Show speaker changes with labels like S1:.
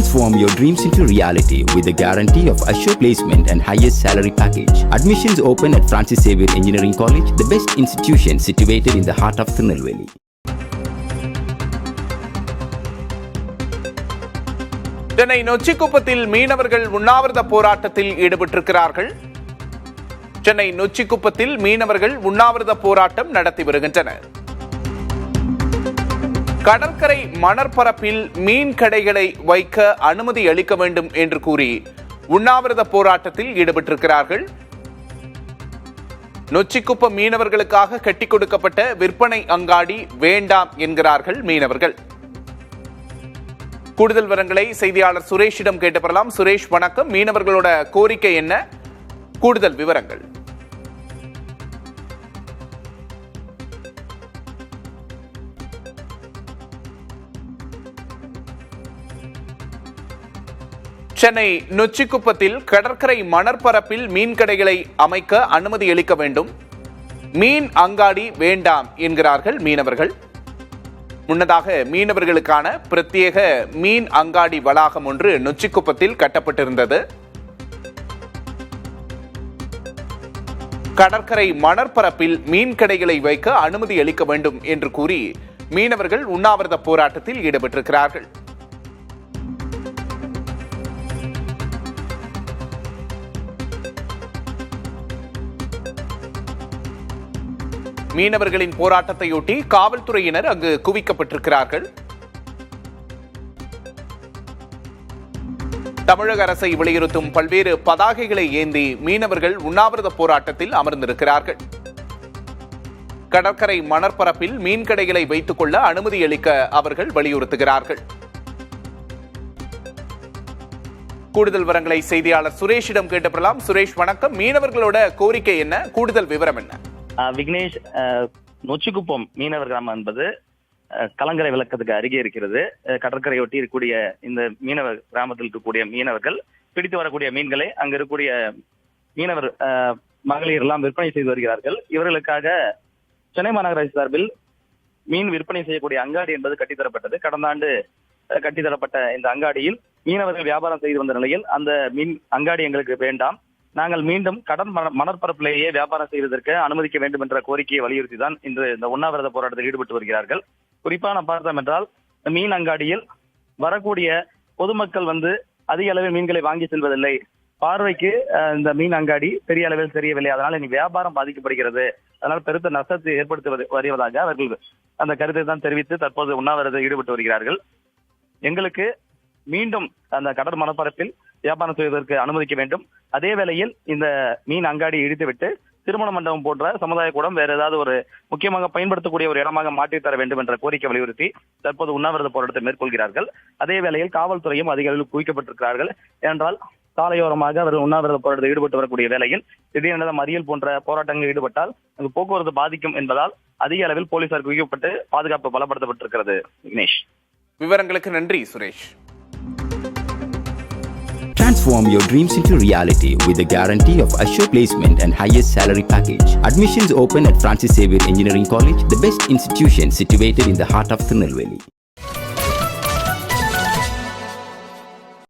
S1: Transform your dreams into reality with the guarantee of assured placement and highest salary package. Admissions open at Francis Xavier Engineering College, the best institution situated in the heart of Tirunelveli.
S2: Chennai நொச்சிக்குப்பத்தில் மீனவர்கள் உண்ணாவிரத போராட்டத்தில் ஈடுபட்டிருக்கிறார்கள். சென்னை நொச்சிக்குப்பத்தில் மீனவர்கள் உண்ணாவிரத போராட்டம் நடத்தி வருகின்றனர். கடற்கரை மணற்பரப்பில் மீன் கடைகளை வைக்க அனுமதி அளிக்க வேண்டும் என்று கூறி உண்ணாவிரத போராட்டத்தில் ஈடுபட்டிருக்கிறார்கள். நொச்சிக்குப்பம் மீனவர்களுக்காக கட்டிக் கொடுக்கப்பட்ட விற்பனை அங்காடி வேண்டாம் என்கிறார்கள் மீனவர்கள். கூடுதல் விவரங்களை செய்தியாளர் சுரேஷிடம் கேட்டு பெறலாம். சுரேஷ், வணக்கம். மீனவர்களோட கோரிக்கை என்ன? கூடுதல் விவரங்கள். சென்னை நொச்சிக்குப்பத்தில் கடற்கரை மணற்பரப்பில் மீன் கடைகளை அமைக்க அனுமதி அளிக்க வேண்டும், மீன் அங்காடி வேண்டாம் என்கிறார்கள் மீனவர்கள். முன்னதாக மீனவர்களுக்கான பிரத்யேக மீன் அங்காடி வளாகம் ஒன்று நொச்சிக்குப்பத்தில் கட்டப்பட்டிருந்தது. கடற்கரை மணற்பரப்பில் மீன் கடைகளை வைக்க அனுமதி அளிக்க வேண்டும் என்று கூறி மீனவர்கள் உண்ணாவிரத போராட்டத்தில் ஈடுபட்டிருக்கிறார்கள். மீனவர்களின் போராட்டத்தையொட்டி காவல்துறையினர் அங்கு குவிக்கப்பட்டிருக்கிறார்கள். தமிழக அரசை வலியுறுத்தும் பல்வேறு பதாகைகளை ஏந்தி மீனவர்கள் உண்ணாவிரத போராட்டத்தில் அமர்ந்திருக்கிறார்கள். கடற்கரை மணற்பரப்பில் மீன் கடைகளை வைத்துக் கொள்ள அனுமதி அளிக்க அவர்கள் வலியுறுத்துகிறார்கள். கூடுதல் விவரங்களை செய்தியாளர் சுரேஷிடம் கேட்டுப்பெறலாம். சுரேஷ், வணக்கம். மீனவர்களோட கோரிக்கை என்ன? கூடுதல் விவரம் என்ன?
S3: விக்னேஷ், நொச்சிக்குப்பம் மீனவர் கிராமம் என்பது கலங்கரை விளக்கத்துக்கு அருகே இருக்கிறது. கடற்கரையொட்டி இருக்கக்கூடிய இந்த மீனவர் கிராமத்தில் இருக்கக்கூடிய மீனவர்கள் பிடித்து வரக்கூடிய மீன்களை அங்கு இருக்கக்கூடிய மீனவர் மகளிர் எல்லாம் விற்பனை செய்து வருகிறார்கள். இவர்களுக்காக சென்னை மாநகராட்சி சார்பில் மீன் விற்பனை செய்யக்கூடிய அங்காடி என்பது கட்டித்தரப்பட்டது. கடந்த ஆண்டு கட்டித்தரப்பட்ட இந்த அங்காடியில் மீனவர்கள் வியாபாரம் செய்து வந்த நிலையில் அந்த மீன் அங்காடி எங்களுக்கு வேண்டாம், நாங்கள் மீண்டும் கடல் மணற்பரப்பிலேயே வியாபாரம் செய்வதற்கு அனுமதிக்க வேண்டும் என்ற கோரிக்கையை வலியுறுத்தி தான் இன்று இந்த உண்ணாவிரத போராட்டத்தில் ஈடுபட்டு வருகிறார்கள். குறிப்பாக நாம் பார்த்தோம் என்றால் மீன் அங்காடியில் வரக்கூடிய பொதுமக்கள் அதிக அளவில் மீன்களை வாங்கி செல்வதில்லை. பார்வைக்கு இந்த மீன் அங்காடி பெரிய அளவில் தெரியவில்லை, அதனால் இனி வியாபாரம் பாதிக்கப்படுகிறது, அதனால் பெருத்த நஷ்டத்தை ஏற்படுத்தி வருவதாக அவர்கள் அந்த கருத்தை தான் தெரிவித்து தற்போது உண்ணாவிரதத்தில் ஈடுபட்டு வருகிறார்கள். எங்களுக்கு மீண்டும் அந்த கடல் மணப்பரப்பில் வியாபாரம் செய்வதற்கு அனுமதிக்க வேண்டும், அதே வேளையில் இந்த மீன் அங்காடி இடித்துவிட்டு திருமண மண்டபம் போன்ற சமுதாய கூடம் வேற ஏதாவது ஒரு முக்கியமாக பயன்படுத்தக்கூடிய ஒரு இடமாக மாற்றித் தர வேண்டும் என்ற கோரிக்கை வலியுறுத்தி தற்போது உண்ணாவிரத போராட்டத்தை மேற்கொள்கிறார்கள். அதே வேளையில் காவல்துறையும் அதிக அளவில் குவிக்கப்பட்டிருக்கிறார்கள். ஏனென்றால் சாலையோரமாக அவர்கள் உண்ணாவிரத போராட்டத்தில் ஈடுபட்டு வரக்கூடிய வேளையில் திடீரென மறியல் போன்ற போராட்டங்களில் ஈடுபட்டால் அங்கு போக்குவரத்து பாதிக்கும் என்பதால் அதிக அளவில் போலீசார் குவிக்கப்பட்டு பாதுகாப்பு பலப்படுத்தப்பட்டிருக்கிறது. விக்னேஷ்,
S2: விவரங்களுக்கு நன்றி Suresh.
S1: Transform your dreams into reality with the guarantee of assured placement and highest salary package. Admissions open at Francis Xavier Engineering College, the best institution situated in the heart of Tirunelveli.